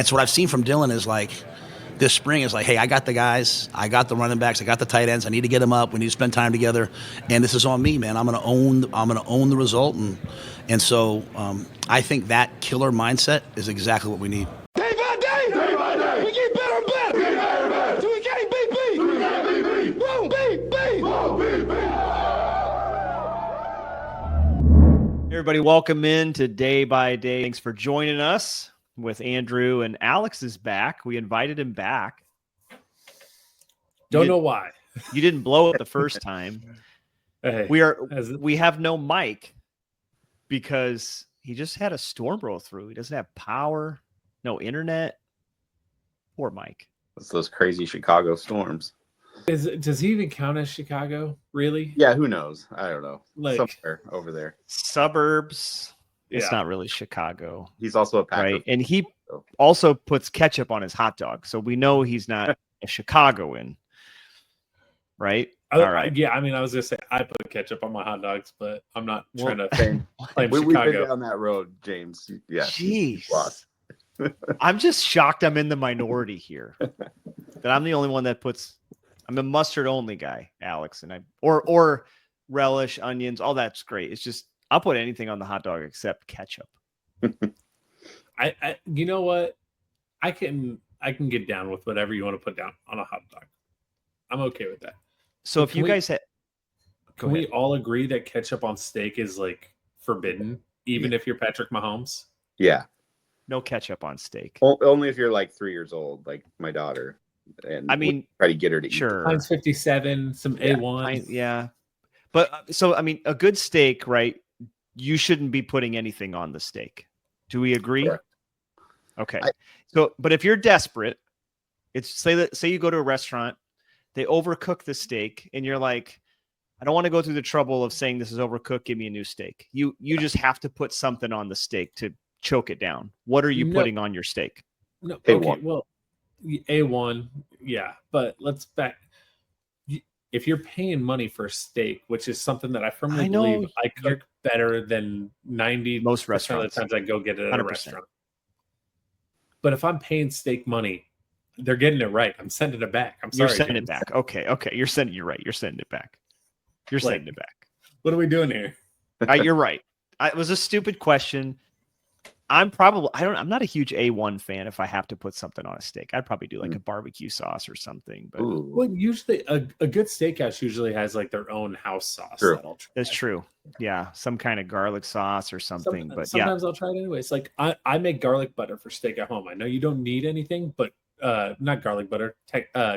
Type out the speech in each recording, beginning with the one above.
And so what I've seen from Dylan is like this spring is like, hey, I got the guys, I got the running backs, I got the tight ends. I need to get them up. We need to spend time together, and this is on me, man. I'm gonna own the result, and so I think that killer mindset is exactly what we need. Day by day, we get better and better. We get better and better. Till we can't beat beat. We can't beat beat. Won't beat beat. Won't beat beat. Everybody, welcome in to Day by Day. Thanks for joining us. With Andrew and Alex is back. We invited him back. Don't know why. You didn't blow it the first time. Hey, we have no Mike because he just had a storm roll through. He doesn't have power, no internet. Poor Mike. It's those crazy Chicago storms. Does he even count as Chicago? Really? Yeah, who knows? I don't know. Like somewhere over there. Suburbs. It's not really Chicago. He's also a Packer. Right. And he also puts ketchup on his hot dog. So we know he's not a Chicagoan. Right? All right. Yeah, I mean, I was going to say I put ketchup on my hot dogs, but I'm not trying to claim We've Chicago. been down that road, James. Yeah. Jeez. I'm just shocked I'm in the minority here. That I'm the only one that I'm a mustard only guy, Alex, and or relish, onions, all that's great. It's just I'll put anything on the hot dog except ketchup. I you know what? I can get down with whatever you want to put down on a hot dog. I'm okay with that. So if you guys can we all agree that ketchup on steak is like forbidden, even if you're Patrick Mahomes? Yeah. No ketchup on steak. Only if you're like 3 years old, like my daughter. And I mean, try to get her to eat. Times 57, some A1. Yeah. But so I mean, a good steak, right? You shouldn't be putting anything on the steak. Do we agree? Correct. Okay. But if you're desperate, say you go to a restaurant, they overcook the steak, and you're like, I don't want to go through the trouble of saying this is overcooked. Give me a new steak. You just have to put something on the steak to choke it down. What are you putting on your steak? No. A1. Okay. Well, A1. Yeah. But let's back. If you're paying money for a steak, which is something that I firmly believe I cook better than 90% most of restaurants. the times I go get it at 100%. a restaurant. But if I'm paying steak money, they're getting it right. I'm sending it back. I'm sorry. You're sending James. it back. Okay. You're sending it back. You're sending it back. What are we doing here? You're right. It was a stupid question. I'm not a huge A1 fan. If I have to put something on a steak, I'd probably do like a barbecue sauce or something. But well, usually a good steakhouse usually has like their own house sauce. True. That's true. Yeah, some kind of garlic sauce or something. But sometimes I'll try it anyways. Like I make garlic butter for steak at home. I know you don't need anything, but not garlic butter,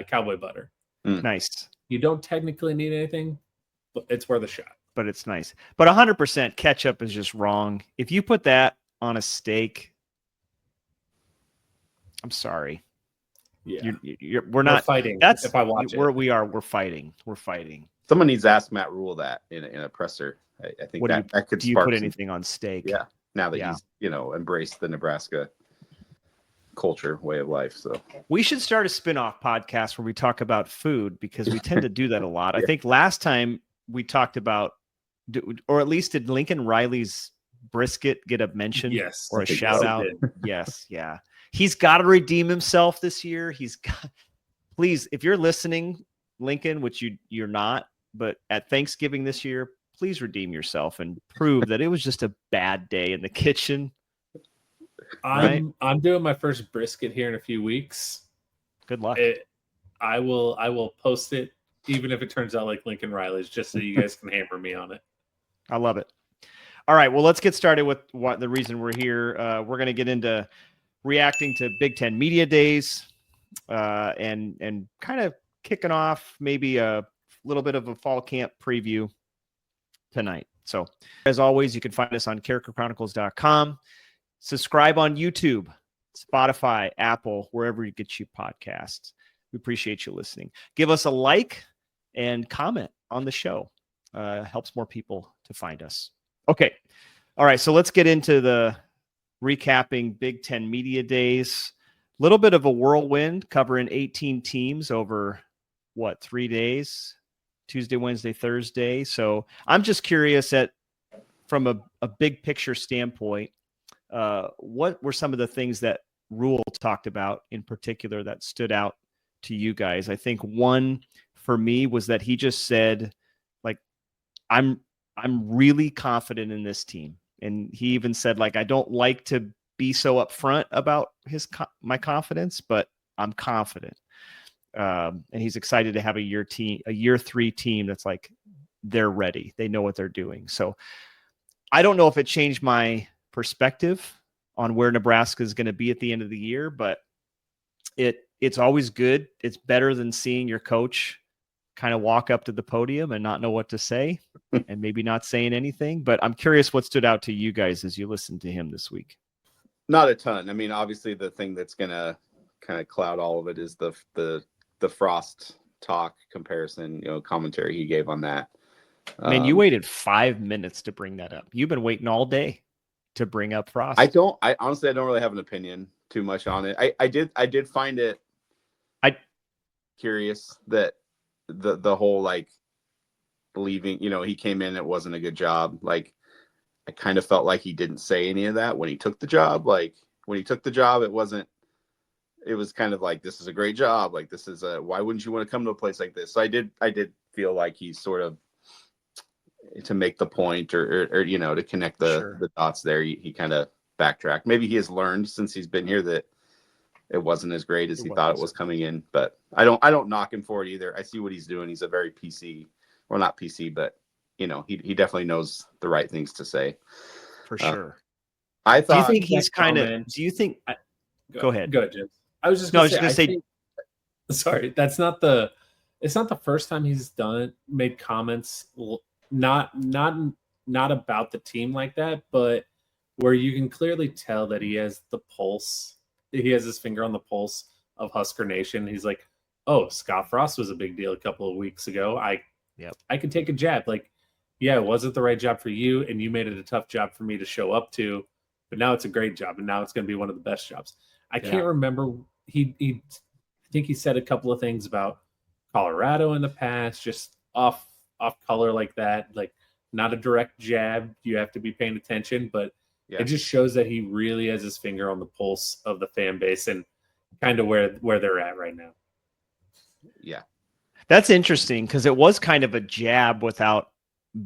cowboy butter. Nice. You don't technically need anything, but it's worth a shot. But it's nice. But 100% ketchup is just wrong. If you put that on a steak, I'm sorry. Yeah, we're not fighting. That's if I watch we're fighting. We're fighting. Someone needs to ask Matt Rhule that in a presser. I think that could do you spark put anything on steak? Yeah. Now that he's embraced the Nebraska culture, way of life. So we should start a spin-off podcast where we talk about food because we tend to do that a lot. I think last time we talked about, or at least did Lincoln Riley's brisket get a mention? Yes, or a shout out? Yes. Yeah. He's got to redeem himself this year. Please, if you're listening, Lincoln, which you're not, but at Thanksgiving this year, please redeem yourself and prove that it was just a bad day in the kitchen. I'm doing my first brisket here in a few weeks. Good luck. I will post it, even if it turns out like Lincoln Riley's, just so you guys can hammer me on it. I love it. All right, well, let's get started with what the reason we're here. We're going to get into reacting to Big Ten Media Days and kind of kicking off maybe a little bit of a fall camp preview tonight. So, as always, you can find us on characterchronicles.com. Subscribe on YouTube, Spotify, Apple, wherever you get your podcasts. We appreciate you listening. Give us a like and comment on the show. Helps more people to find us. Okay. All right. So let's get into the recapping Big Ten Media Days. A little bit of a whirlwind covering 18 teams over 3 days? Tuesday, Wednesday, Thursday. So I'm just curious from a big picture standpoint, what were some of the things that Rhule talked about in particular that stood out to you guys. I think one for me was that he just said, like, I'm really confident in this team. And he even said, like, I don't like to be so upfront about my confidence, but I'm confident. And he's excited to have a year 3 team that's like, they're ready. They know what they're doing. So I don't know if it changed my perspective on where Nebraska is going to be at the end of the year, but it's always good. It's better than seeing your coach kind of walk up to the podium and not know what to say and maybe not saying anything. But I'm curious what stood out to you guys as you listened to him this week. Not a ton. I mean, obviously the thing that's going to kind of cloud all of it is the Frost talk comparison, commentary he gave on that. Man, you waited 5 minutes to bring that up. You've been waiting all day to bring up Frost. I honestly, I don't really have an opinion too much on it. I did find it curious that the whole, like, believing, he came in, it wasn't a good job. Like, I kind of felt like he didn't say any of that when he took the job. Like, when he took the job, it was kind of like, this is a great job. Like, this is why wouldn't you want to come to a place like this? So I did feel like he's sort of, to make the point or to connect the dots there, he kind of backtracked. Maybe he has learned since he's been here that it wasn't as great as he thought it was coming in, but I don't knock him for it either. I see what he's doing. He's a very PC, well, not PC, but he definitely knows the right things to say. For sure. I thought, do you think he's kind of, go ahead. Go ahead, Jim. I was just going to say, sorry, it's not the first time he's made comments, not about the team like that, but where you can clearly tell that he has the pulse. He has his finger on the pulse of Husker Nation. He's like, oh, Scott Frost was a big deal a couple of weeks ago. I can take a jab. Like, yeah, it wasn't the right job for you, and you made it a tough job for me to show up to, but now it's a great job, and now it's going to be one of the best jobs. I can't remember. I think he said a couple of things about Colorado in the past, just off color like that, like not a direct jab. You have to be paying attention, but it just shows that he really has his finger on the pulse of the fan base and kind of where they're at right now. Yeah. That's interesting because it was kind of a jab without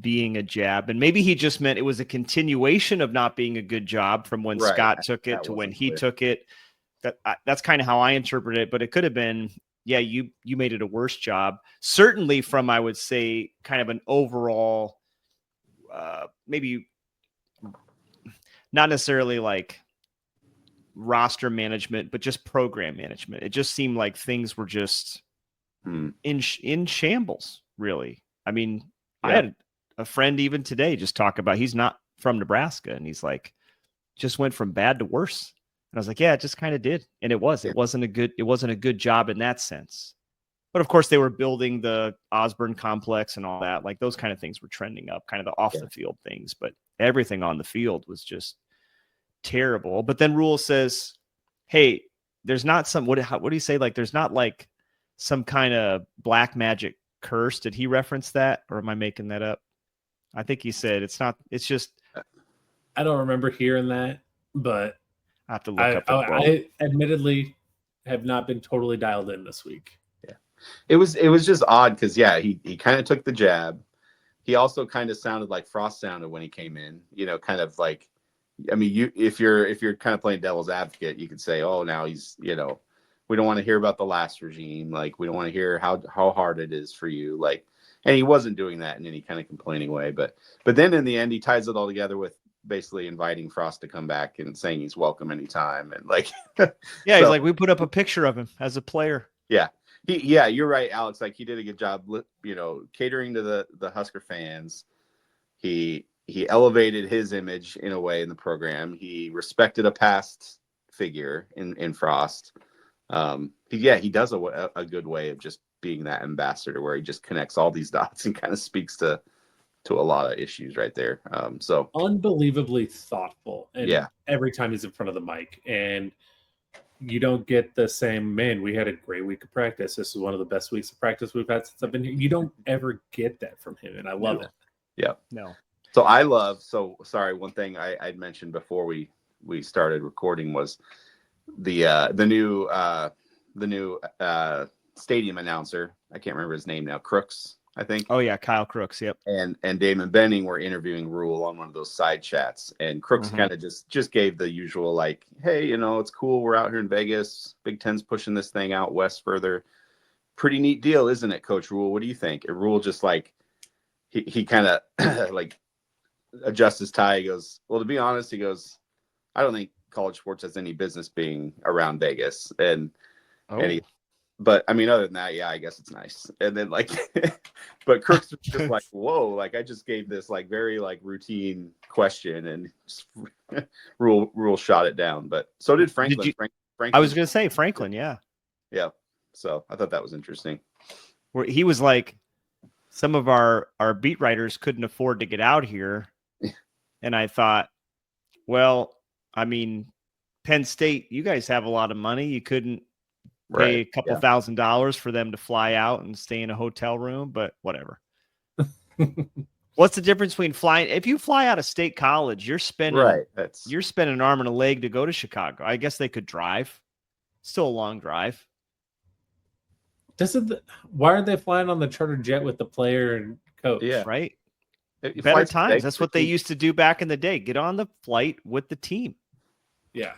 being a jab. And maybe he just meant it was a continuation of not being a good job from when Scott took it to when he took it. That's kind of how I interpret it, but it could have been, you made it a worse job. Certainly from, I would say, kind of an overall, maybe not necessarily like roster management, but just program management. It just seemed like things were just in shambles, really. I mean, I had a friend even today just talk about, he's not from Nebraska, and he's like, just went from bad to worse. And I was like, yeah, it just kind of did. And it wasn't a good job in that sense. But of course they were building the Osborne complex and all that. Like those kind of things were trending up, kind of the off the field things, but everything on the field was just terrible. But then Rhule says, hey, there's not some, what do you say? Like, there's not like some kind of black magic curse. Did he reference that, or am I making that up? I think he said it's just, I don't remember hearing that, but I have to look up. I admittedly have not been totally dialed in this week. Yeah, it was just odd because he kind of took the jab. He also kind of sounded like Frost sounded when he came in. Kind of like, I mean, if you're kind of playing devil's advocate, you could say, oh, now he's we don't want to hear about the last regime. Like, we don't want to hear how hard it is for you. Like, and he wasn't doing that in any kind of complaining way. But then in the end, he ties it all together with basically inviting Frost to come back and saying he's welcome anytime. And like, he's like, we put up a picture of him as a player. Yeah. You're right, Alex. Like, he did a good job, catering to the Husker fans. He elevated his image in a way in the program. He respected a past figure in Frost. He does a good way of just being that ambassador where he just connects all these dots and kind of speaks to a lot of issues right there. So unbelievably thoughtful. And every time he's in front of the mic, and you don't get the same, man, we had a great week of practice. This is one of the best weeks of practice we've had since I've been here. You don't ever get that from him. And I love it. Yeah. No. So sorry. One thing I'd mentioned before we started recording was the new stadium announcer. I can't remember his name now. Crooks, I think. Oh yeah, Kyle Crooks. Yep. And Damon Benning were interviewing Rhule on one of those side chats, and Crooks kind of just gave the usual like, hey, it's cool. We're out here in Vegas. Big Ten's pushing this thing out west further. Pretty neat deal, isn't it, Coach Rhule? What do you think? And Rhule just like he kind of like adjusts his tie. He goes, well, to be honest, he goes, I don't think college sports has any business being around Vegas. And but I mean, other than that, yeah, I guess it's nice. And then like, but Crooks was just like, whoa, like I just gave this like very like routine question, and just Rhule shot it down. But so did Franklin. Franklin. I was going to say Franklin. Yeah. Yeah. So I thought that was interesting. Where he was like, some of our beat writers couldn't afford to get out here. And I thought, well, I mean, Penn State, you guys have a lot of money. You couldn't pay a couple $1,000s for them to fly out and stay in a hotel room, but whatever. What's the difference between flying? If you fly out of State College, you're spending an arm and a leg to go to Chicago. I guess they could drive. Still a long drive. Why are they flying on the charter jet with the player and coach? Yeah. Right. Better times. That's what they used to do back in the day. Get on the flight with the team. Yeah.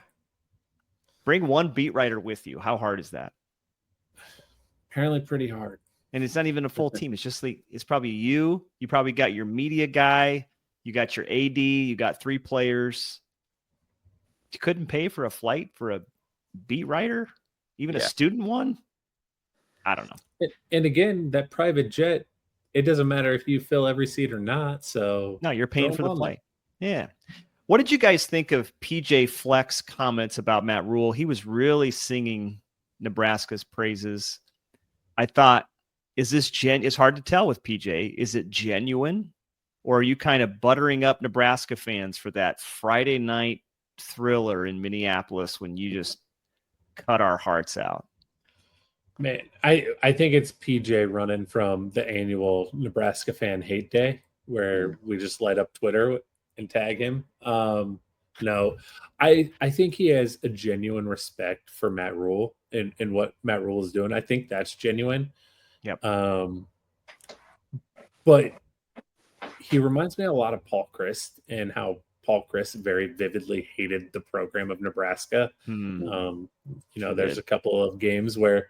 Bring one beat writer with you. How hard is that? Apparently pretty hard. And it's not even a full team. It's just like, it's probably you. You probably got your media guy. You got your AD. You got 3 players. You couldn't pay for a flight for a beat writer, even a student one. I don't know. And again, that private jet, it doesn't matter if you fill every seat or not. So no, you're paying for the flight. Yeah. What did you guys think of PJ Fleck's comments about Matt Rhule? He was really singing Nebraska's praises. I thought, is this it's hard to tell with PJ. Is it genuine, or are you kind of buttering up Nebraska fans for that Friday night thriller in Minneapolis when you just cut our hearts out? Man, I think it's PJ running from the annual Nebraska fan hate day where we just light up Twitter and tag him. No, I think he has a genuine respect for Matt Rhule and what Matt Rhule is doing. I think that's genuine. Yep. But he reminds me a lot of Paul Chryst and how Paul Chryst very vividly hated the program of Nebraska. There's a couple of games where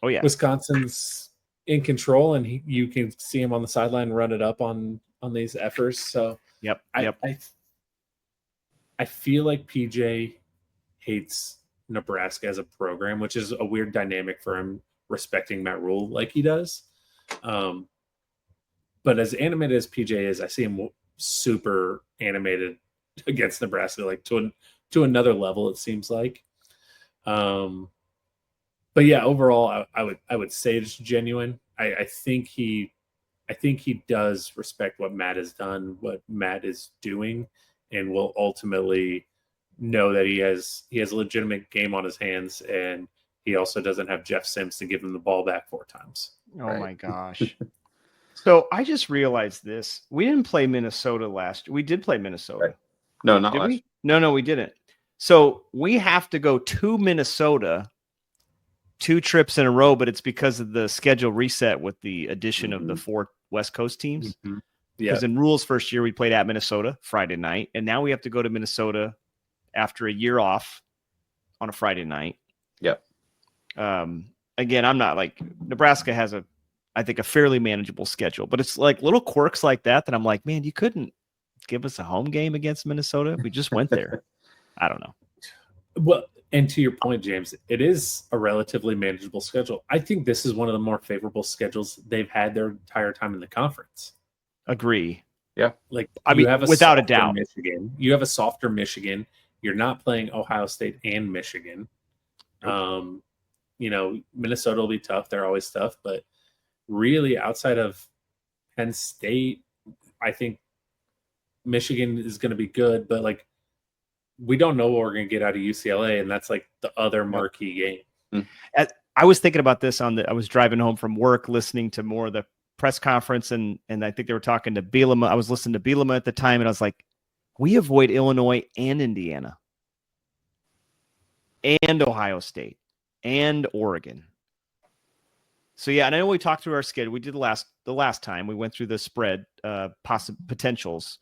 Wisconsin's in control, and you can see him on the sideline run it up on these efforts. So I feel like PJ hates Nebraska as a program, which is a weird dynamic for him respecting Matt Rhule like he does. But as animated as PJ is, I see him super animated against Nebraska, like to another level, it seems like. But yeah, overall, I would say it's genuine. I think he does respect what Matt has done, what Matt is doing, and will ultimately know that he has a legitimate game on his hands, and he also doesn't have Jeff Sims to give him the ball back 4 times. Oh my gosh. So I just realized this. We didn't play Minnesota last year. We did play Minnesota. Right. No, not last year. No, we didn't. So we have to go to Minnesota 2 trips in a row, but it's because of the schedule reset with the addition of the 4 West Coast teams. Mm-hmm. Because in Rhule's first year, we played at Minnesota Friday night, and now we have to go to Minnesota after a year off on a Friday night. Yep. Again, I'm not like Nebraska has I think a fairly manageable schedule, but it's like little quirks like that I'm like, man, you couldn't give us a home game against Minnesota. We just went there. I don't know. Well, and to your point, James, it is a relatively manageable schedule. I think this is one of the more favorable schedules they've had their entire time in the conference. Agree. Yeah. Like, you have without a doubt, Michigan. You have a softer Michigan. You're not playing Ohio State and Michigan. Nope. Minnesota will be tough. They're always tough, but really outside of Penn State, I think Michigan is going to be good, but like, we don't know what we're going to get out of UCLA, and that's like the other marquee game. I was thinking about this I was driving home from work, listening to more of the press conference, and I think they were talking to Bielema. I was listening to Bielema at the time, and I was like, we avoid Illinois and Indiana. and Ohio State and Oregon. So yeah, and I know we talked through our schedule. We did the last time we went through the spread potentials,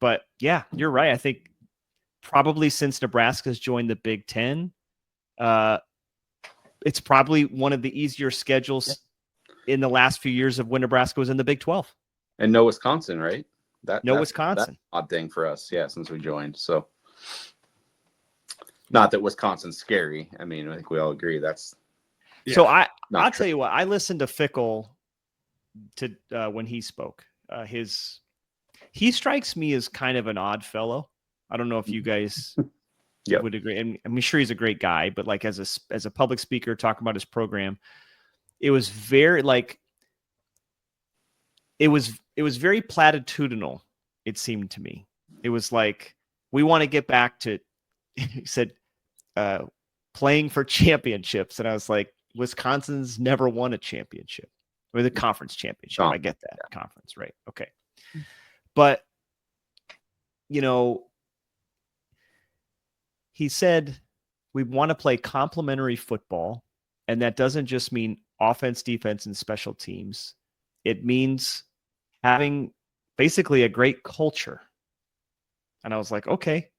but yeah, you're right. I think probably since Nebraska's joined the Big Ten, it's probably one of the easier schedules in the last few years of when Nebraska was in the Big 12. And no Wisconsin, right? Wisconsin. That's an odd thing for us, since we joined. So, not that Wisconsin's scary. I mean, I think we all agree that's. So I'll tell you what. I listened to Fickle to when he spoke. He strikes me as kind of an odd fellow. I don't know if you guys would agree. And I'm sure he's a great guy, but like as a public speaker talking about his program, it was very it was very platitudinal. It seemed to me. It was like, we want to get back to, he said, playing for championships. And I was like, Wisconsin's never won a championship, or the conference championship. I get that. Conference, right? Okay. But, he said, we want to play complementary football. And that doesn't just mean offense, defense, and special teams. It means having basically a great culture. And I was like, okay,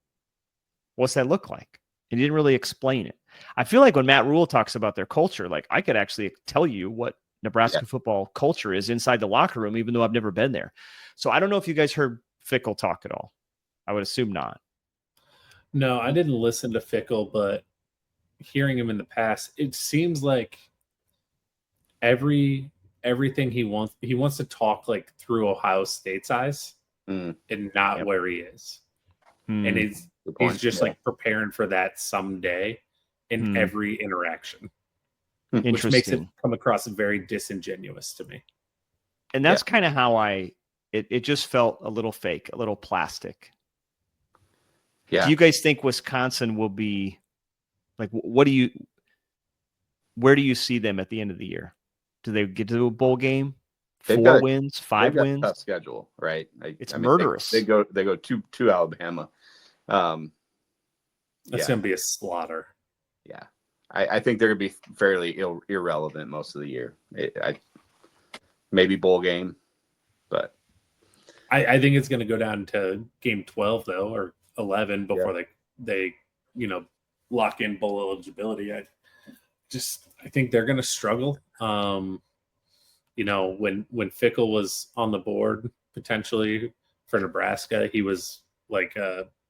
what's that look like? And he didn't really explain it. I feel like when Matt Rhule talks about their culture, like I could actually tell you what Nebraska football culture is inside the locker room, even though I've never been there. So I don't know if you guys heard Fickle talk at all. I would assume not. No, I didn't listen to Fickle, but hearing him in the past, it seems like everything he wants to talk like through Ohio State's eyes and not where he is. And he's just like preparing for that someday in every interaction, which makes it come across very disingenuous to me. And that's kind of how it just felt a little fake, a little plastic. Yeah. Do you guys think Wisconsin will be like, where do you see them at the end of the year? Do they get to a bowl game? 4 wins, 5 wins? Tough schedule, right? It's murderous. They go to Alabama. That's going to be a slaughter. Yeah. I think they're going to be fairly irrelevant most of the year. Maybe bowl game, but I think it's going to go down to game 12 though, or 11 before they lock in bowl eligibility. I think they're going to struggle. When Fickle was on the board potentially for Nebraska, he was like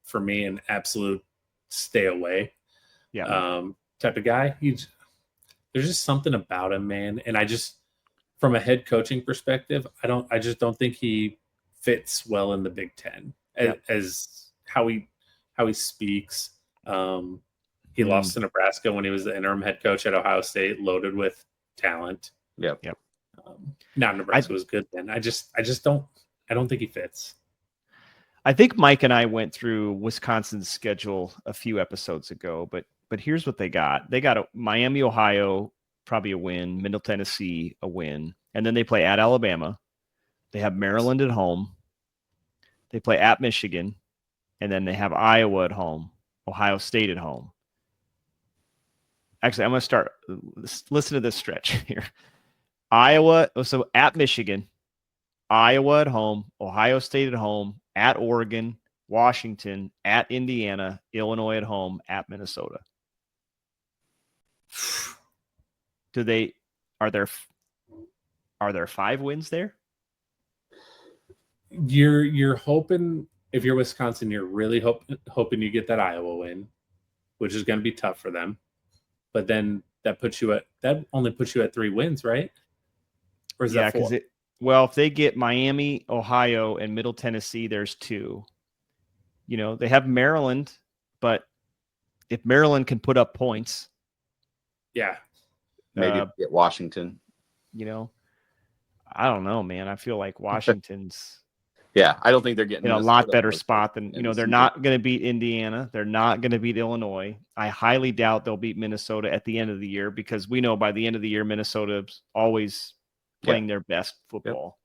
for me an absolute stay away type of guy. There's just something about him, man. And from a head coaching perspective, I just don't think he fits well in the Big Ten as how he speaks. He lost to Nebraska when he was the interim head coach at Ohio State, loaded with talent. Yep. Now Nebraska was good then. I don't think he fits. I think Mike and I went through Wisconsin's schedule a few episodes ago, but here's what they got. They got Miami, Ohio, probably a win, Middle Tennessee, a win. And then they play at Alabama. They have Maryland at home. They play at Michigan. And then they have Iowa at home, Ohio State at home. Actually, I'm going to start. Listen to this stretch here. Iowa, so at Michigan, Iowa at home, Ohio State at home, at Oregon, Washington, at Indiana, Illinois at home, at Minnesota. Are there 5 wins there? You're hoping, if you're Wisconsin, you're really hoping you get that Iowa win, which is going to be tough for them. But then that only puts you at 3 wins, right? Or is that 4? Well, if they get Miami, Ohio, and Middle Tennessee, there's 2. They have Maryland, but if Maryland can put up points, maybe get Washington. I don't know, man. I feel like Washington's I don't think they're getting in a lot better spot than they're not going to beat Indiana. They're not going to beat Illinois. I highly doubt they'll beat Minnesota at the end of the year, because we know by the end of the year, Minnesota's always playing their best football.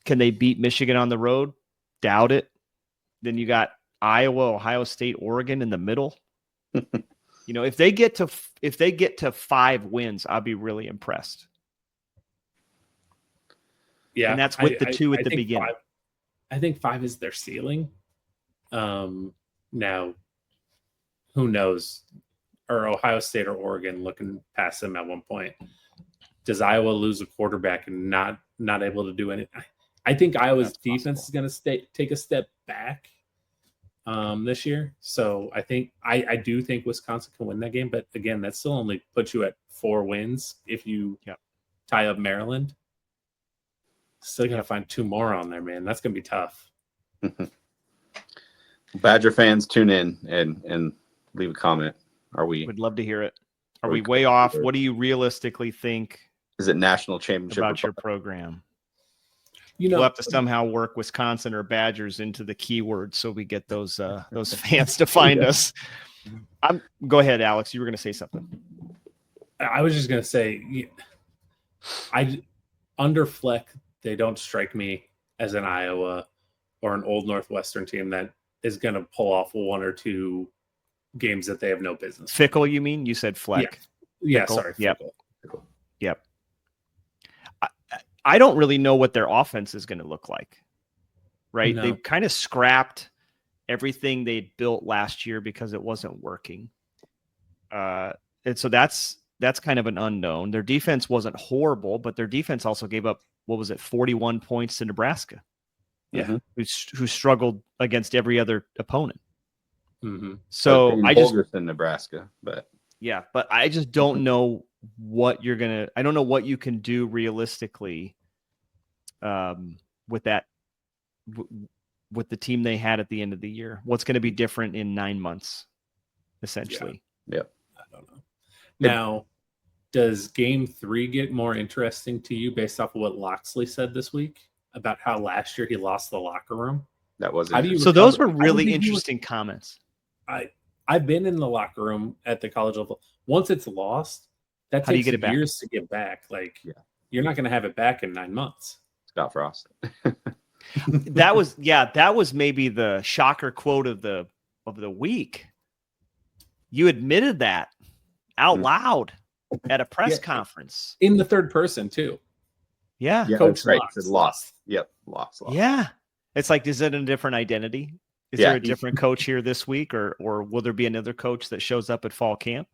Can they beat Michigan on the road? Doubt it. Then you got Iowa, Ohio State, Oregon in the middle. You know, if they get to 5 wins, I'll be really impressed. Yeah, and that's with the 2 at the beginning. I think 5 is their ceiling. Now, who knows? Or Ohio State or Oregon looking past them at one point. Does Iowa lose a quarterback and not able to do anything? I think Iowa's defense is going to take a step back this year. So I do think Wisconsin can win that game. But again, that still only puts you at 4 wins if you tie up Maryland. Still got to find 2 more on there, man. That's going to be tough. Badger fans, tune in and leave a comment. We'd love to hear it. Are we way off? What do you realistically think? Is it national championship about your program? You know, we'll have to somehow work Wisconsin or Badgers into the keywords so we get those fans to find us. Go ahead, Alex. You were going to say something. I was just going to say, under Fleck, they don't strike me as an Iowa or an Old Northwestern team that is going to pull off 1 or 2 games that they have no business. Fickle, you mean? You said Fleck. Yeah, sorry. Yep. Fickle. Yep. I don't really know what their offense is going to look like. Right? No. They've kind of scrapped everything they built last year because it wasn't working. And so that's kind of an unknown. Their defense wasn't horrible, but their defense also gave up, 41 points to Nebraska. Yeah. Who struggled against every other opponent. Mm-hmm. So I just in Nebraska, but I just don't know what I don't know what you can do realistically with that, with the team they had at the end of the year. What's going to be different in 9 months, essentially? Yeah. I don't know. Now, does game 3 get more interesting to you based off of what Loxley said this week about how last year he lost the locker room? That was so those were really interesting comments. I've been in the locker room at the college level. Once it's lost, that How do you takes get it back? years to get back. You're not going to have it back in 9 months. Scott Frost. that was maybe the shocker quote of the week. You admitted that out loud at a press conference in the third person too. Yeah, Coach right. Lost. Yep, lost. Yeah, it's like, is it a different identity? Is there a different coach here this week, or will there be another coach that shows up at fall camp?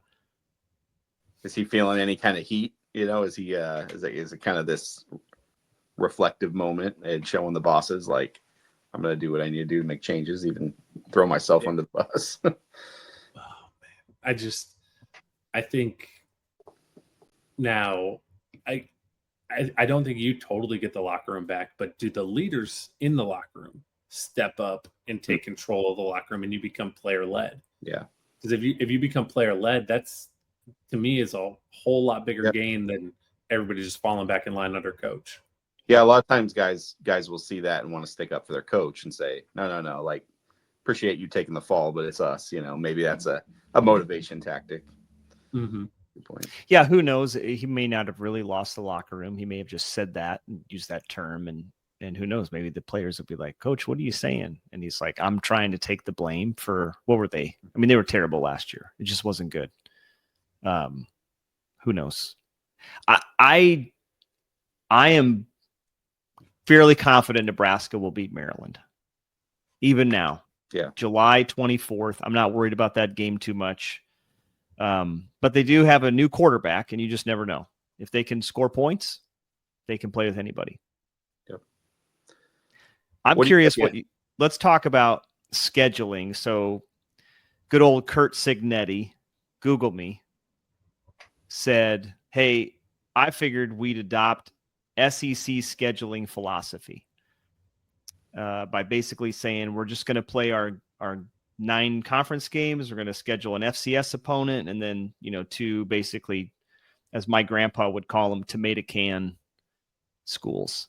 Is he feeling any kind of heat? You know, is he is it kind of this reflective moment and showing the bosses like, I'm going to do what I need to do to make changes, even throw myself under the bus? Oh man, I think now I don't think you totally get the locker room back, but do the leaders in the locker room step up and take control of the locker room and you become player led? Yeah. Because if you become player led, that's, to me, is a whole lot bigger gain than everybody just falling back in line under coach. Yeah, a lot of times guys will see that and want to stick up for their coach and say, no, like, appreciate you taking the fall, but it's us. You know, maybe that's a motivation tactic. Mm-hmm. Good point. Yeah, who knows? He may not have really lost the locker room. He may have just said that and used that term, and who knows? Maybe the players will be like, "Coach, what are you saying?" And he's like, "I'm trying to take the blame for what were they? I mean, they were terrible last year. It just wasn't good." Who knows? I am fairly confident Nebraska will beat Maryland. Even now. Yeah. July 24th. I'm not worried about that game too much. But they do have a new quarterback, and you just never know. If they can score points, they can play with anybody. Yep. I'm curious let's talk about scheduling. So good old Kurt Signetti, Google me, said, "Hey, I figured we'd adopt SEC scheduling philosophy by basically saying we're just going to play our 9 conference games. We're going to schedule an FCS opponent, and then 2 basically, as my grandpa would call them, tomato can schools."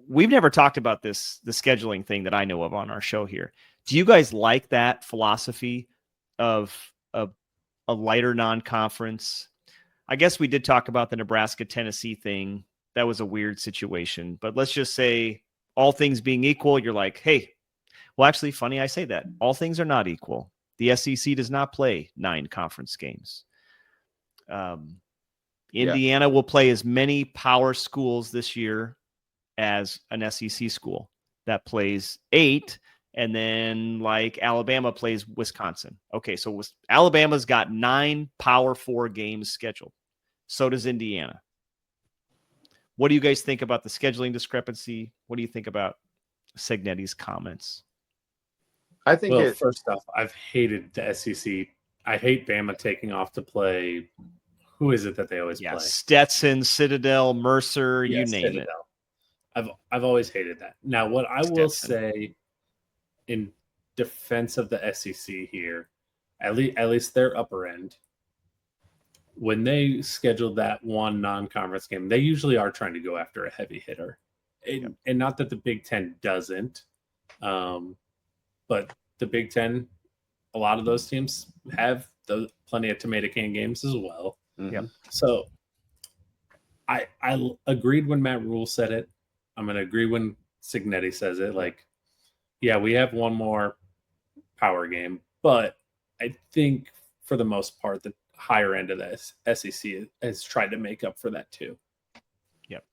We've never talked about the scheduling thing that I know of on our show here. Do you guys like that philosophy of a lighter non-conference? I guess we did talk about the Nebraska-Tennessee thing. That was a weird situation. But let's just say, all things being equal, you're like, hey, well, actually, funny I say that. All things are not equal. The SEC does not play 9 conference games. Indiana will play as many power schools this year as an SEC school that plays 8. And then like Alabama plays Wisconsin. Okay, so Alabama's got 9 Power 4 games scheduled. So does Indiana. What do you guys think about the scheduling discrepancy? What do you think about Cignetti's comments? I think first off, I've hated the SEC. I hate Bama taking off to play. Who is it that they always play? Stetson, Citadel, Mercer, you name it. I've always hated that. Now, what I will say in defense of the SEC here, at least their upper end, when they scheduled that one non-conference game, they usually are trying to go after a heavy hitter. And not that the Big Ten doesn't, but the Big Ten, a lot of those teams have plenty of tomato can games as well. Mm-hmm. Yep. So I agreed when Matt Rhule said it. I'm going to agree when Cignetti says it. Like, yeah, we have one more power game, but I think for the most part, the higher end of the SEC has tried to make up for that too. Yep.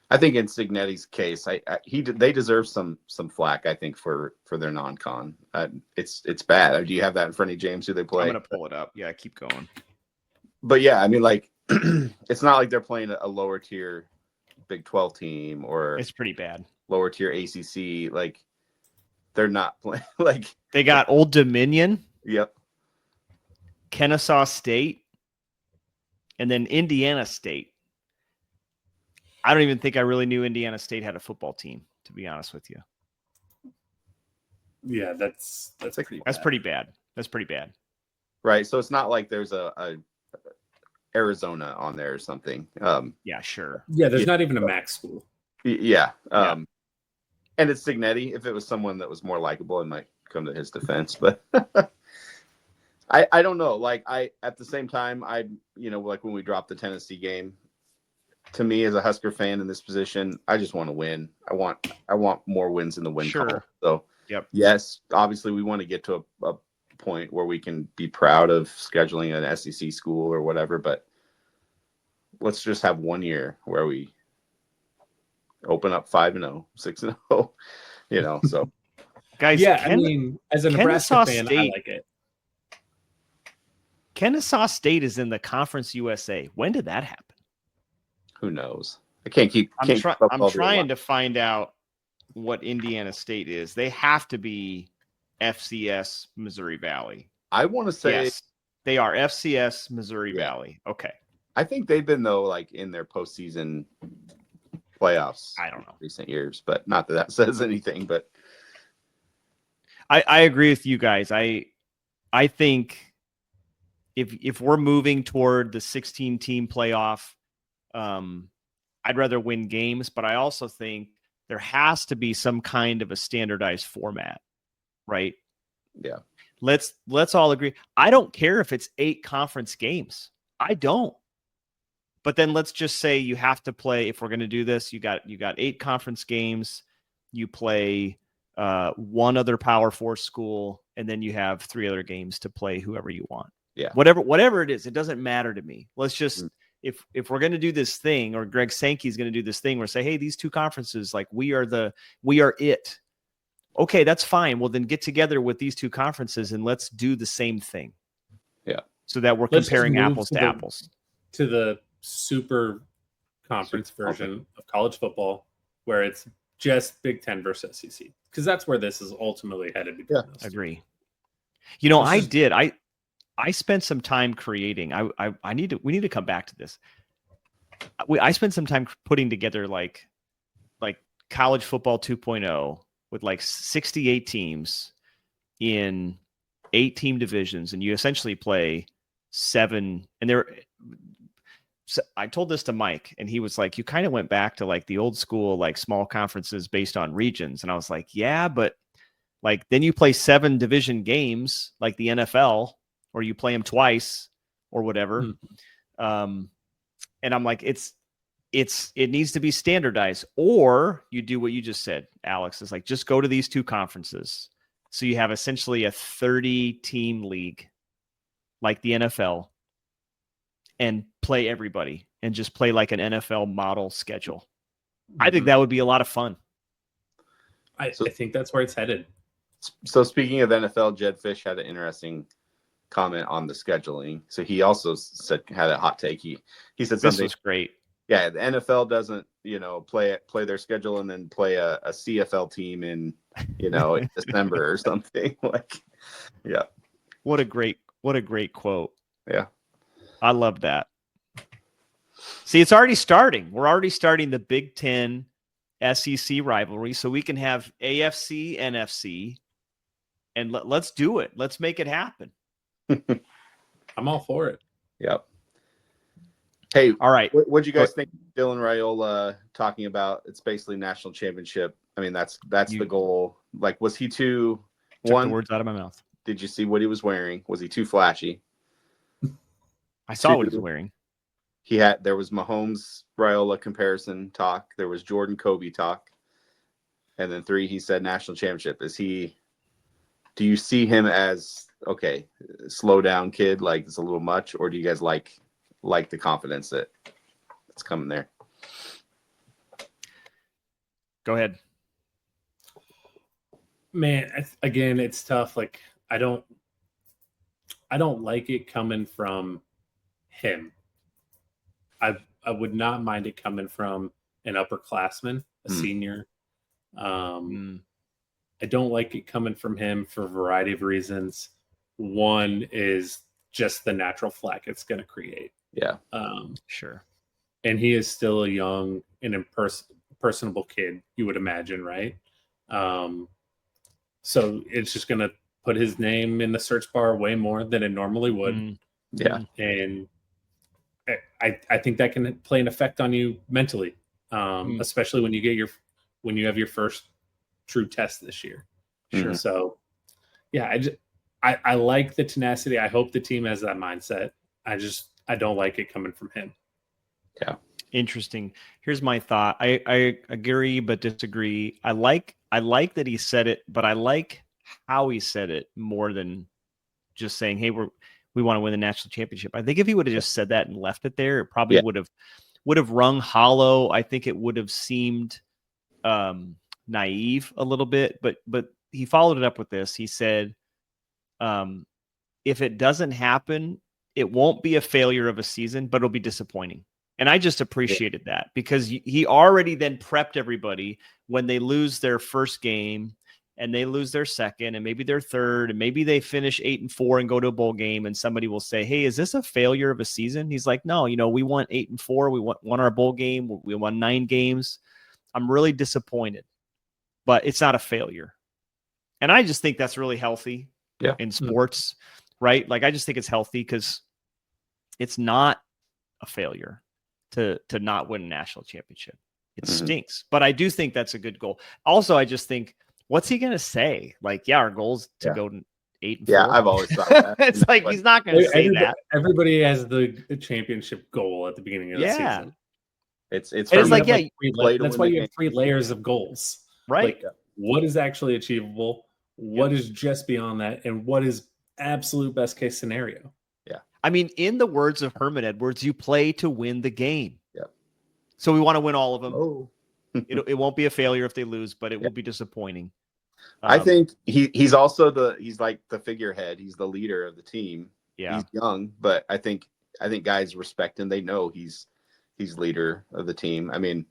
I think in Cignetti's case, they deserve some flack. I think for their non-con, it's bad. Do you have that in front of you, James? Who they play? I'm gonna pull it up. Yeah, keep going. But yeah, I mean, like, it's not like they're playing a lower tier Big 12 team or it's pretty bad. Lower tier ACC. Like, they're not playing. Like, they got Old Dominion. Yep. Kennesaw State, and then Indiana State. I don't even think I really knew Indiana State had a football team, to be honest with you. Yeah, that's pretty bad. That's pretty bad. Right. So it's not like there's a Arizona on there or something. Yeah, sure. Yeah, there's not even a MAC school. Yeah. And it's Cignetti. If it was someone that was more likable, it might come to his defense. But I don't know. Like, at the same time, like when we dropped the Tennessee game, to me as a Husker fan in this position, I just want to win. I want more wins in the win column. So yes, obviously we want to get to a point where we can be proud of scheduling an SEC school or whatever, but let's just have 1 year where we open up 5-0, 6-0, so guys, I mean, as a Nebraska fan, I like it. Kennesaw State is in the Conference USA. When did that happen? Who knows? I can't keep. I'm trying to find out what Indiana State is. They have to be FCS Missouri Valley. I want to say yes, they are FCS Missouri Valley. Okay. I think they've been though, like in their postseason playoffs. I don't know recent years, but not that says anything. But I agree with you guys. I think if we're moving toward the 16-team playoff, I'd rather win games, but I also think there has to be some kind of a standardized format, right? Yeah. Let's all agree. I don't care if it's 8 conference games. I don't. But then let's just say you have to play, if we're going to do this, you got 8 conference games, you play one other Power 4 school, and then you have 3 other games to play whoever you want. Yeah. Whatever it is, it doesn't matter to me. Let's just if we're going to do this thing, or Greg Sankey's going to do this thing where say, hey, these 2 conferences, like we are it. Okay, that's fine. Well, then get together with these 2 conferences and let's do the same thing. Yeah. So that we're comparing apples to apples. To the super conference version of college football, where it's just Big Ten versus SEC, because that's where this is ultimately headed. Yeah, agree. I spent some time creating. We need to come back to this. I spent some time putting together like college football 2.0 with like 68 teams in 8 team divisions, and you essentially play 7. And I told this to Mike, and he was like, "You kind of went back to like the old school, like small conferences based on regions." And I was like, "Yeah, but like then you play 7 division games like the NFL." Or you play them twice or whatever. And I'm like, it needs to be standardized. Or you do what you just said, Alex, is like, just go to these 2 conferences, So you have essentially a 30-team league like the NFL and play everybody and just play like an NFL model schedule. I think that would be a lot of fun. I think that's where it's headed. So speaking of NFL, Jed Fish had an interesting comment on the scheduling. So he also had a hot take. He said something. This was great. Yeah, the NFL doesn't, play their schedule and then play a CFL team in, in December or something. Like, yeah. What a great quote. Yeah. I love that. See, it's already starting. We're already starting the Big Ten SEC rivalry, so we can have AFC, NFC, and let's do it. Let's make it happen. I'm all for it. Yep. Hey, all right. What'd you guys think of Dylan Raiola talking about? It's basically national championship. I mean, that's the goal. Like, was he too? Took the words out of my mouth. Did you see what he was wearing? Was he too flashy? I saw what he was wearing. There was Mahomes Raiola comparison talk. There was Jordan Kobe talk. And then 3, he said national championship. Do you see him as, okay, slow down kid, like it's a little much, or do you guys like the confidence that's coming there? Go ahead. Man, again, it's tough. Like, I don't like it coming from him. I would not mind it coming from an upperclassman, a senior. I don't like it coming from him for a variety of reasons. One is just the natural flack it's going to create. Yeah. Sure. And he is still a young and personable kid, you would imagine, right? So it's just going to put his name in the search bar way more than it normally would. Yeah. And I think that can play an effect on you mentally, especially when you have your first true test this year. Sure. So, yeah, I like the tenacity. I hope the team has that mindset. I don't like it coming from him. Yeah. Interesting. Here's my thought. I agree but disagree. I like that he said it, but I like how he said it more than just saying, "Hey, we want to win the national championship." I think if he would have just said that and left it there, it probably would have rung hollow. I think it would have seemed naive a little bit, but he followed it up with this. He said, if it doesn't happen, it won't be a failure of a season, but it'll be disappointing. And I just appreciated that because he already then prepped everybody when they lose their first game and they lose their second and maybe their third and maybe they finish 8-4 and go to a bowl game and somebody will say, "Hey, is this a failure of a season?" He's like, "No, we won 8-4. We won our bowl game. We won 9 games. I'm really disappointed, but it's not a failure." And I just think that's really healthy in sports, right? Like, I just think it's healthy because it's not a failure to not win a national championship. It stinks, but I do think that's a good goal. Also, I just think, what's he going to say? Like, our goal's to go 8-4. Yeah, I've always thought that. It's like he's not going to say that. Everybody has the championship goal at the beginning of the season. It's like, that's why you have 3 layers of goals. Right. Like, what is actually achievable? What is just beyond that? And what is absolute best case scenario? Yeah. I mean, in the words of Herman Edwards, you play to win the game. Yeah. So we want to win all of them. Oh. It won't be a failure if they lose, but it will be disappointing. I think he's also he's like the figurehead. He's the leader of the team. Yeah. He's young, but I think guys respect him. They know he's leader of the team. I mean,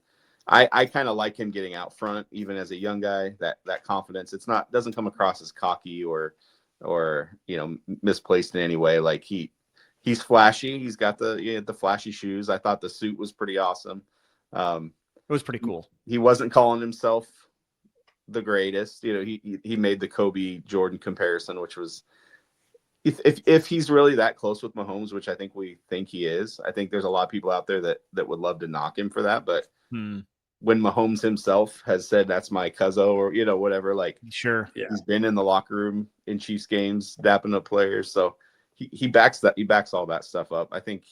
I kind of like him getting out front, even as a young guy. That confidence. Doesn't come across as cocky or misplaced in any way. Like he's flashy. He's got the flashy shoes. I thought the suit was pretty awesome. It was pretty cool. He wasn't calling himself the greatest. He made the Kobe Jordan comparison, which was if he's really that close with Mahomes, which I think we think he is. I think there's a lot of people out there that would love to knock him for that, but when Mahomes himself has said that's my cuzzo or whatever, like sure, he's been in the locker room in Chiefs games, dapping up players, so he backs all that stuff up. I think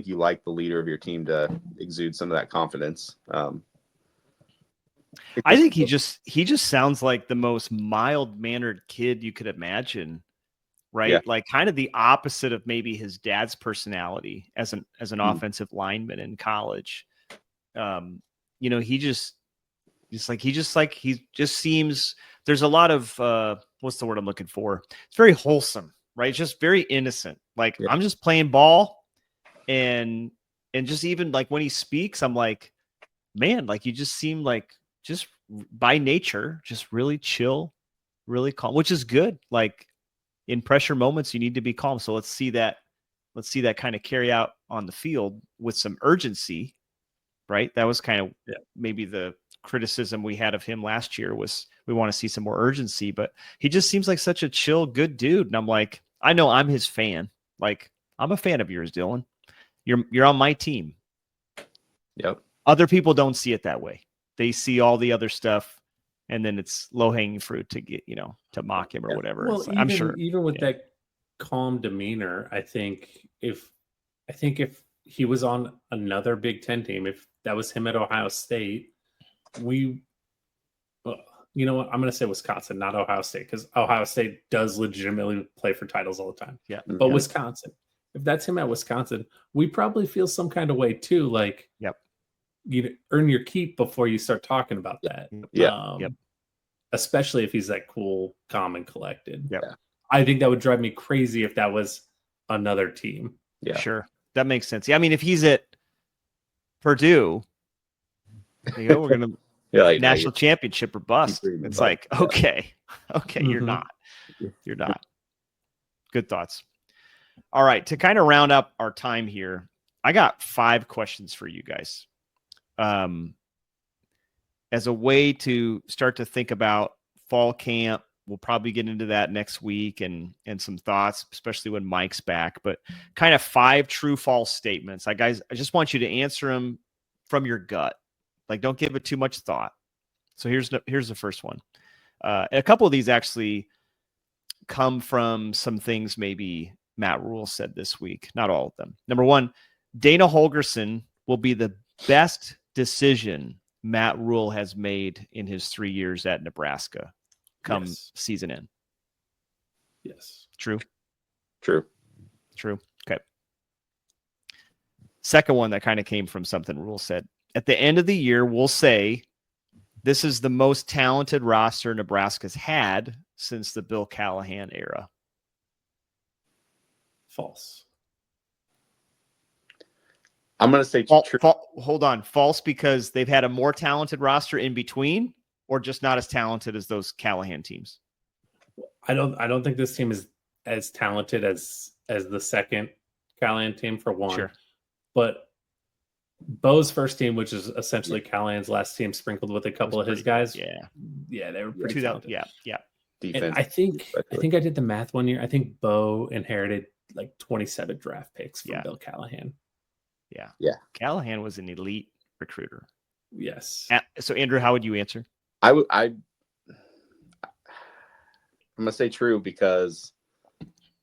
you like the leader of your team to exude some of that confidence. I think he just sounds like the most mild-mannered kid you could imagine, right? Yeah. Like kind of the opposite of maybe his dad's personality as an offensive lineman in college. He just seems there's a lot of what's the word I'm looking for? It's very wholesome, right? It's just very innocent. Like I'm just playing ball, and just even like when he speaks, I'm like, man, like you just seem like just by nature, just really chill, really calm, which is good. Like in pressure moments, you need to be calm. So let's see that kind of carry out on the field with some urgency, right? That was kind of maybe the criticism we had of him last year was we want to see some more urgency, but he just seems like such a chill, good dude. And I'm like, I know I'm his fan. Like I'm a fan of yours, Dylan. You're on my team. Yep. Other people don't see it that way. They see all the other stuff, and then it's low hanging fruit to get, to mock him or whatever. Well, I'm sure even with that calm demeanor, I think if he was on another Big Ten team, if that was him at Ohio State, you know what? I'm going to say Wisconsin, not Ohio State, because Ohio State does legitimately play for titles all the time. Yeah. But Wisconsin, if that's him at Wisconsin, we probably feel some kind of way too. Like, you earn your keep before you start talking about that. Yeah. Especially if he's that cool, calm, and collected. Yep. I think that would drive me crazy if that was another team. Yeah. Sure. That makes sense. Yeah. I mean, if he's at Purdue, we're going to national championship or bust. It's like, okay, you're not. Good thoughts. All right. To kind of round up our time here, I got 5 questions for you guys. As a way to start to think about fall camp. We'll probably get into that next week and some thoughts, especially when Mike's back, but kind of 5 true false statements. Guys, I just want you to answer them from your gut. Like, don't give it too much thought. So here's the first one. A couple of these actually come from some things maybe Matt Rhule said this week. Not all of them. Number 1, Dana Holgorsen will be the best decision Matt Rhule has made in his 3 years at Nebraska come season end. Yes. True. Okay. Second one that kind of came from something Rhule said. At the end of the year, we'll say this is the most talented roster Nebraska's had since the Bill Callahan era. False. I'm going to say true. Hold on. False because they've had a more talented roster in between, or just not as talented as those Callahan teams? I don't think this team is as talented as the second Callahan team, for one. Sure. But Bo's first team, which is essentially Callahan's last team, sprinkled with a couple of his guys. Yeah, they were pretty talented. Yeah. Defense. And I think I did the math one year. I think Bo inherited like 27 draft picks from Bill Callahan. Yeah. Callahan was an elite recruiter. Yes. So Andrew, how would you answer? I'm gonna say true because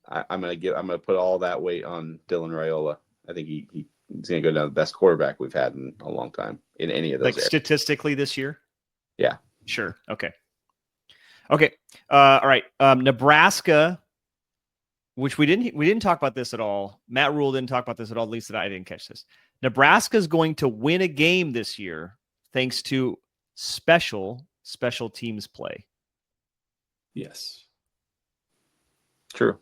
I'm gonna put all that weight on Dylan Raiola. I think he's gonna go down the best quarterback we've had in a long time in any of those. Like areas. Statistically this year? Yeah. Sure. Okay. All right. Nebraska, which we didn't talk about this at all. Matt Rhule didn't talk about this at all. At least that I didn't catch this. Nebraska is going to win a game this year thanks to special teams play. Yes. True.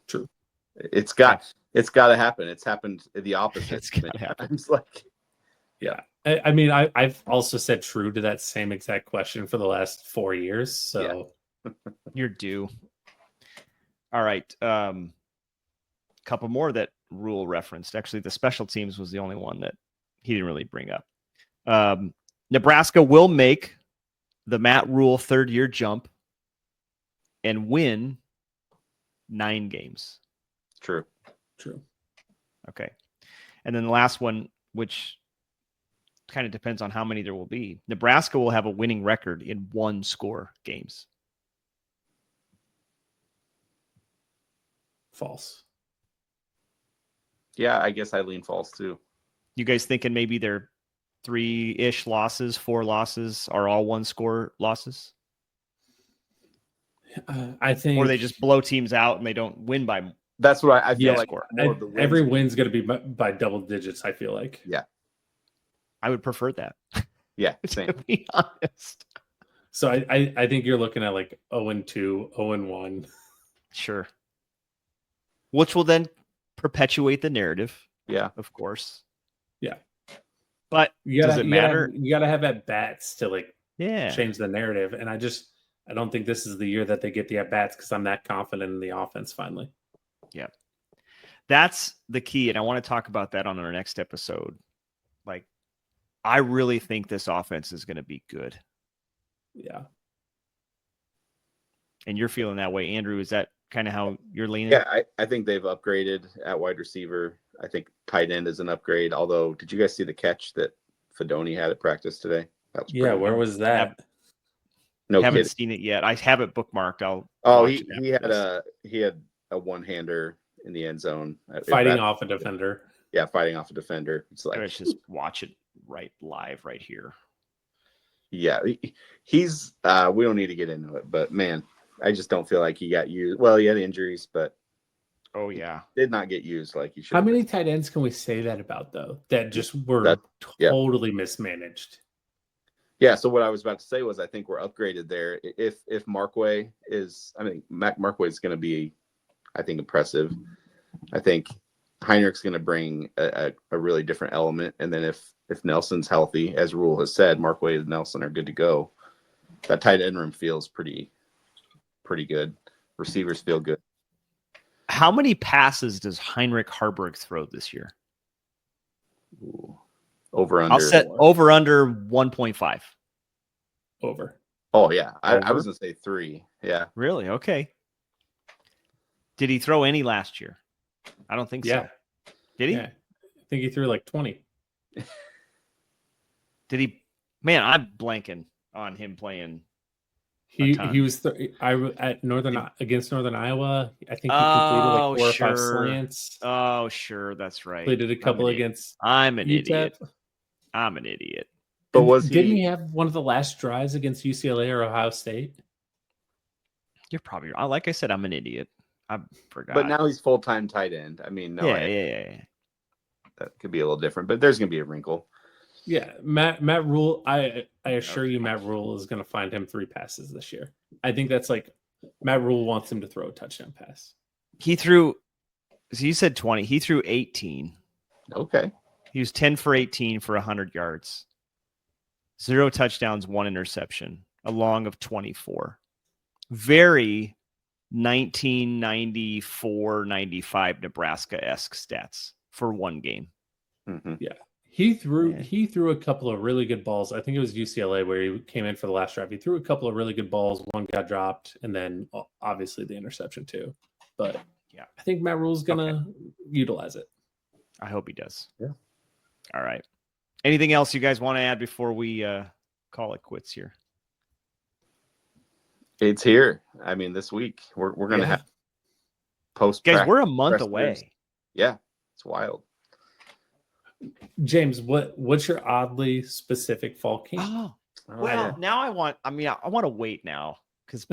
It's got to happen. It's happened the opposite. It's got to happen. It's like, yeah. I mean, I've also said true to that same exact question for the last 4 years. So you're due. All right. Couple more that Rhule referenced. Actually, the special teams was the only one that he didn't really bring up. Nebraska will make the Matt Rhule third-year jump and win 9 games. True. Okay. And then the last one, which kind of depends on how many there will be. Nebraska will have a winning record in 1-score games. False. Yeah, I guess I lean false too. You guys thinking maybe they're 3-ish losses, 4 losses are all 1-score losses? I think, or they just blow teams out and they don't win by. That's what I feel like. Score. More of the wins every win's going to be by double digits. I feel like. Yeah, I would prefer that. Yeah, same. To be honest. So I think you're looking at like 0-2, 0-1. Sure. Which will then perpetuate the narrative. Yeah, of course. Yeah, but does it matter? You got to have at bats to like Yeah. change the narrative, and I don't think this is the year that they get the at bats because I'm that confident in the offense finally. Yeah, that's the key, and I want to talk about that on our next episode. Like, I really think this offense is going to be good. Yeah. And you're feeling that way, Andrew. Is that kind of how you're leaning? Yeah, I think they've upgraded at wide receiver. I think tight end is an upgrade. Although, did you guys see the catch that Fedoni had at practice today? That was yeah. Where was that? No, haven't kidding. seen it yet. I have it bookmarked. He had a one-hander in the end zone, fighting off a defender. Yeah, fighting off a defender. It's like, let's just watch it live right here. Yeah, he's. We don't need to get into it, but man, I just don't feel like he got used. Well, he had injuries, but oh yeah, did not get used like he should. How many tight ends can we say that about though? That just were totally mismanaged. Yeah. So what I was about to say was, I think we're upgraded there. If Markway is, I mean, Markway is going to be, I think, impressive. I think Heinrich's going to bring a really different element, and then if Nelson's healthy, as Rhule has said, Markway and Nelson are good to go. That tight end room feels pretty good. Receivers feel good. How many passes does Heinrich Haarberg throw this year? Ooh. Over under. I'll set over under 1.5. Over. Oh yeah, I was gonna say 3. Yeah. Really? Okay. Did he throw any last year? I don't think so. Did he? Yeah. I think he threw like 20. Did he? Man, I'm blanking on him playing. He was at against Northern Iowa. I think he completed like 4 or 5 slants. Oh, sure, that's right. Played a couple against. I'm an UTEP. idiot. I'm an idiot. But didn't he have one of the last drives against UCLA or Ohio State? You're probably right. Like I said, I'm an idiot. I forgot. But now he's full-time tight end. I mean, no, yeah. That could be a little different, but there's gonna be a wrinkle. Yeah, Matt Rhule. I assure you, Matt Rhule is going to find him 3 passes this year. I think that's like Matt Rhule wants him to throw a touchdown pass. He threw. So you said 20. He threw 18. Okay. He was 10 for 18 for 100 yards. 0 touchdowns, 1 interception, a long of 24. Very 1994-95 Nebraska-esque stats for one game. Mm-hmm. Yeah. He threw a couple of really good balls. I think it was UCLA where he came in for the last drive. He threw a couple of really good balls. One got dropped, and then obviously the interception too. But yeah, I think Matt Rhule's gonna utilize it. I hope he does. Yeah. All right. Anything else you guys want to add before we call it quits here? It's here. I mean, this week we're gonna have post. Guys, we're a month away. Yeah, it's wild. James, what's your oddly specific fall game? Oh, well, now I want to wait now because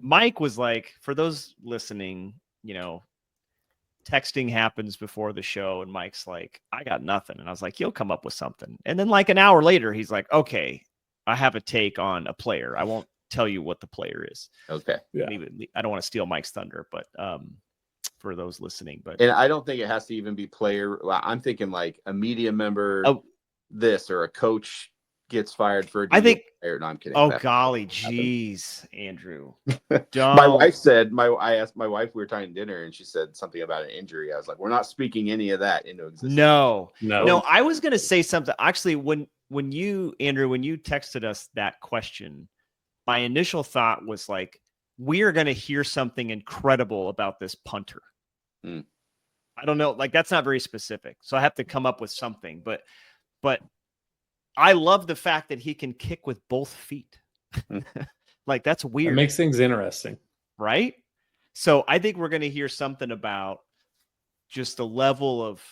Mike was like, for those listening, texting happens before the show, and Mike's like, I got nothing. And I was like, you'll come up with something. And then like an hour later, he's like, okay, I have a take on a player. I won't tell you what the player is. Okay. Yeah. I don't want to steal Mike's thunder, but for those listening, and I don't think it has to even be player. I'm thinking like a media member, this or a coach gets fired for. I think. No, I'm kidding. Oh golly, jeez, Andrew. My wife said. I asked my wife. We were talking dinner, and she said something about an injury. I was like, we're not speaking any of that into existence. No. I was going to say something. Actually, when you, Andrew, when you texted us that question, my initial thought was like, we are going to hear something incredible about this punter. I don't know. Like, that's not very specific. So I have to come up with something, but I love the fact that he can kick with both feet. Like, that's weird. It makes things interesting. Right? So I think we're going to hear something about just the level of,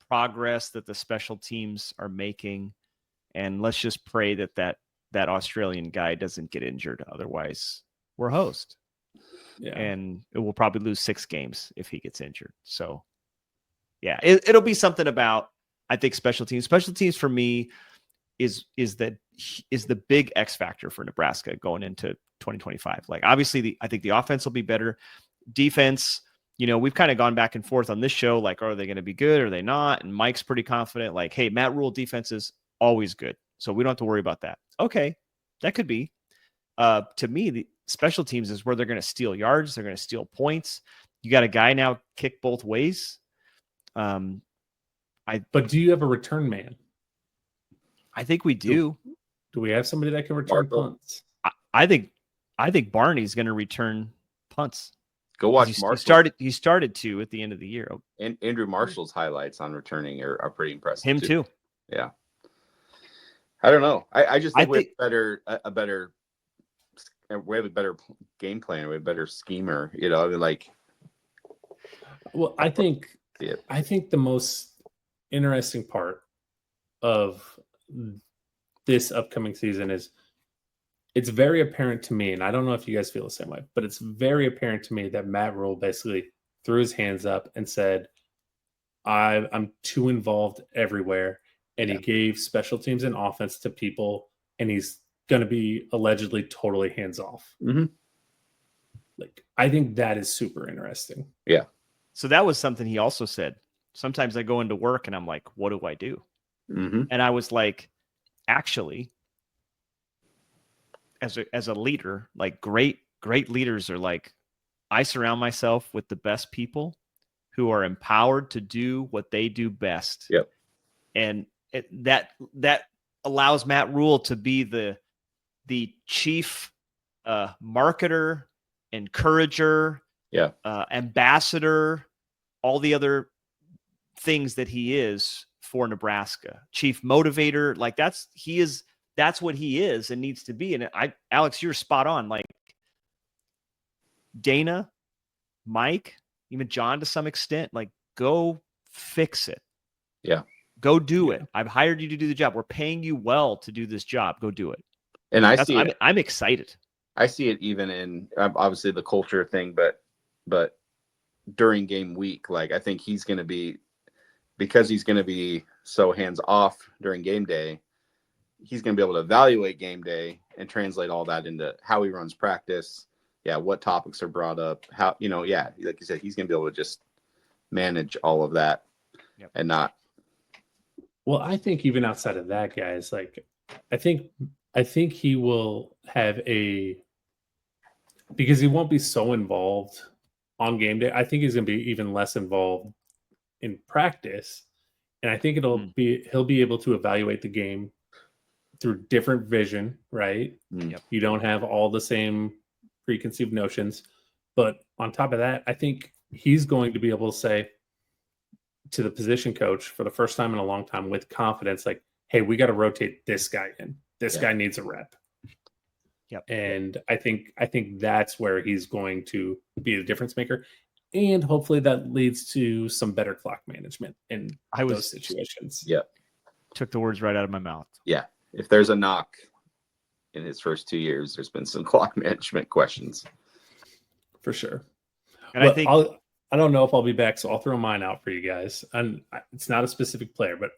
progress that the special teams are making. And let's just pray that Australian guy doesn't get injured. Otherwise, we're host. Yeah. And it will probably lose 6 games if he gets injured. So, yeah, it'll be something about, I think, special teams. Special teams for me is the big X factor for Nebraska going into 2025. Like, obviously, I think the offense will be better. Defense, we've kind of gone back and forth on this show. Like, are they going to be good? Are they not? And Mike's pretty confident. Like, hey, Matt Rhule defense is always good, so we don't have to worry about that. Okay, that could be. To me, the special teams is where they're going to steal yards. They're going to steal points. You got a guy now kick both ways. But do you have a return man? I think we do. Do we have somebody that can return punts? I think Barney's going to return punts. Go watch Marshall. He started to at the end of the year. And Andrew Marshall's highlights on returning are pretty impressive. Him too. Yeah. I don't know. I just think we have a better game plan. We have a better schemer. Well, I think the most interesting part of this upcoming season is it's very apparent to me, and I don't know if you guys feel the same way, but it's very apparent to me that Matt Rhule basically threw his hands up and said, I'm too involved everywhere. And he gave special teams and offense to people, and he's going to be allegedly totally hands off. Mm-hmm. Like, I think that is super interesting. Yeah. So that was something he also said. Sometimes I go into work and I'm like, what do I do? Mm-hmm. And I was like, actually, as a leader, like great leaders are like, I surround myself with the best people who are empowered to do what they do best. Yep. And that allows Matt Rhule to be the chief marketer, encourager, ambassador, all the other things that he is for Nebraska. Chief motivator, like that's what he is and needs to be. And Alex, you're spot on. Like Dana, Mike, even John to some extent, like go fix it. Yeah. Go do it. I've hired you to do the job. We're paying you well to do this job. Go do it. And I'm excited. I see it even in obviously the culture thing, but during game week, like I think he's going to be, because he's going to be so hands off during game day, he's going to be able to evaluate game day and translate all that into how he runs practice. Yeah. What topics are brought up, how, like you said, he's going to be able to just manage all of that and not. Well, I think even outside of that, guys, like I think he will have because he won't be so involved on game day. I think he's going to be even less involved in practice. And I think he'll be able to evaluate the game through different vision, right? Yep. You don't have all the same preconceived notions, but on top of that, I think he's going to be able to say to the position coach for the first time in a long time with confidence, like, hey, we got to rotate this guy in. This guy needs a rep. Yep. And I think that's where he's going to be the difference maker. And hopefully that leads to some better clock management in those situations. Yeah. Took the words right out of my mouth. Yeah. If there's a knock in his first 2 years, there's been some clock management questions. For sure. And I think I don't know if I'll be back, so I'll throw mine out for you guys. And it's not a specific player, but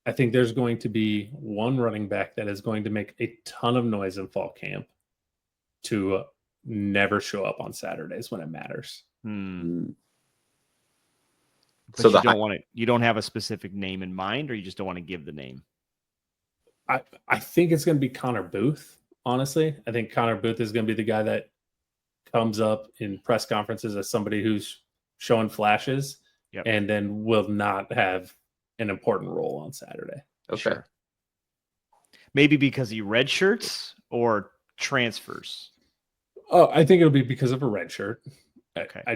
I think there's going to be one running back that is going to make a ton of noise in fall camp to never show up on Saturdays when it matters. But So you don't have a specific name in mind, or you just don't want to give the name? I think it's going to be Connor Booth, honestly. I think Connor Booth is going to be the guy that comes up in press conferences as somebody who's showing flashes and then will not have an important role on Saturday. Okay. Sure. Maybe because he redshirts or transfers? Oh, I think it'll be because of a red shirt. Okay. I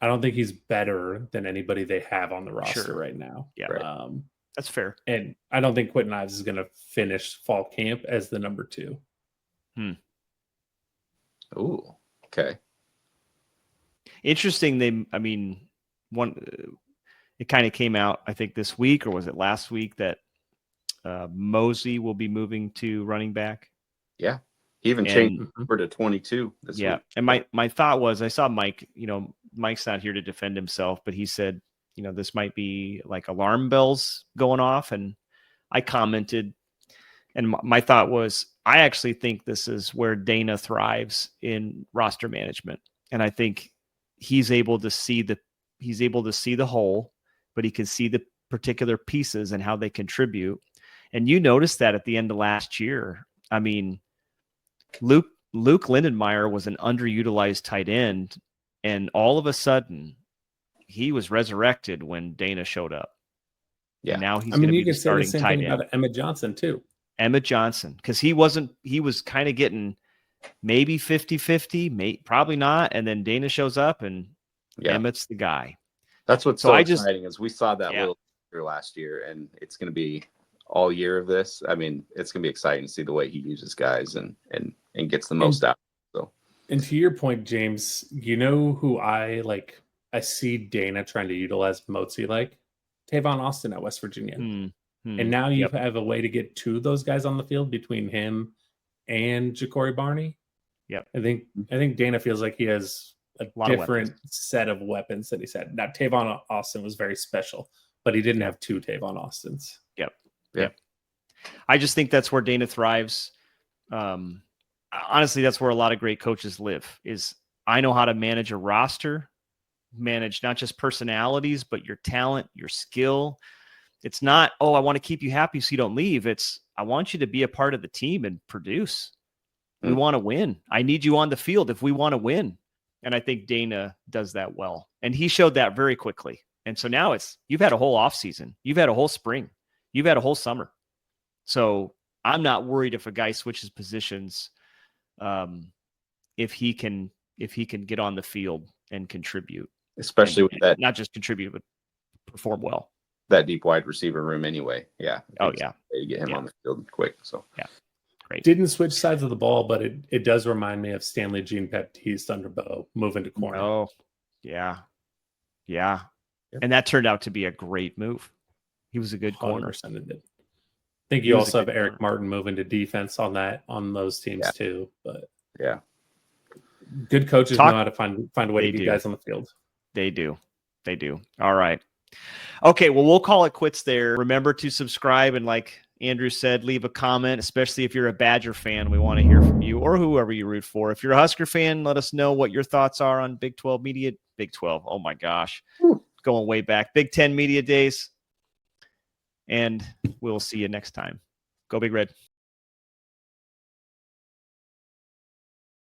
don't think he's better than anybody they have on the roster right now. Yeah. Right. That's fair. And I don't think Quentin Ives is going to finish fall camp as the number 2. Ooh, okay. Interesting. it kind of came out, I think this week, or was it last week, that Mosey will be moving to running back. Yeah. He even changed over to 22 this week. And my thought was, I saw Mike, Mike's not here to defend himself, but he said, this might be like alarm bells going off. And I commented, and my thought was, I actually think this is where Dana thrives in roster management. And I think he's able to see the whole, but he can see the particular pieces and how they contribute. And you noticed that at the end of last year. I mean, Luke Lindenmeyer was an underutilized tight end, and all of a sudden he was resurrected when Dana showed up. Yeah. And now he's going to be the starting tight end. About Emmett Johnson too. Emmett Johnson, because he was kind of getting maybe 50-50, probably not. And then Dana shows up and Emmett's the guy. That's what's so exciting is we saw that little last year, and it's going to be all year of this. I mean, it's going to be exciting to see the way he uses guys and gets the most out. So, and to your point, James, who I like? I see Dana trying to utilize Motzi like Tavon Austin at West Virginia, and now you have a way to get two of those guys on the field between him and Ja'Cory Barney. Yep, I think Dana feels like he has a different set of weapons that he's had. Now, Tavon Austin was very special, but he didn't have two Tavon Austins. Yep. I just think that's where Dana thrives. Honestly, that's where a lot of great coaches live. Is I know how to manage a roster, manage not just personalities, but your talent, your skill. It's not, I want to keep you happy so you don't leave. It's, I want you to be a part of the team and produce. We want to win. I need you on the field if we want to win. And I think Dana does that well. And he showed that very quickly. And so now you've had a whole off season. You've had a whole spring. You've had a whole summer. So I'm not worried if a guy switches positions, if he can get on the field and contribute, especially with that, not just contribute, but perform well. That deep wide receiver room anyway. Yeah. Oh yeah. You get him on the field quick. So yeah, great. Didn't switch sides of the ball, but it does remind me of Stanley Jean-Baptiste under Bo moving to corner. Oh yeah. And that turned out to be a great move. He was a good corner. It did. I think you also have Eric Martin moving to defense on those teams too. But yeah, good coaches know how to find a way to get guys on the field. They do. All right. Okay, well, we'll call it quits there. Remember to subscribe and, like Andrew said, leave a comment, especially if you're a Badger fan. We want to hear from you or whoever you root for. If you're a Husker fan, let us know what your thoughts are on Big 12 Media. Big 12, oh my gosh. Going way back. Big 10 Media Days. And we'll see you next time. Go Big Red.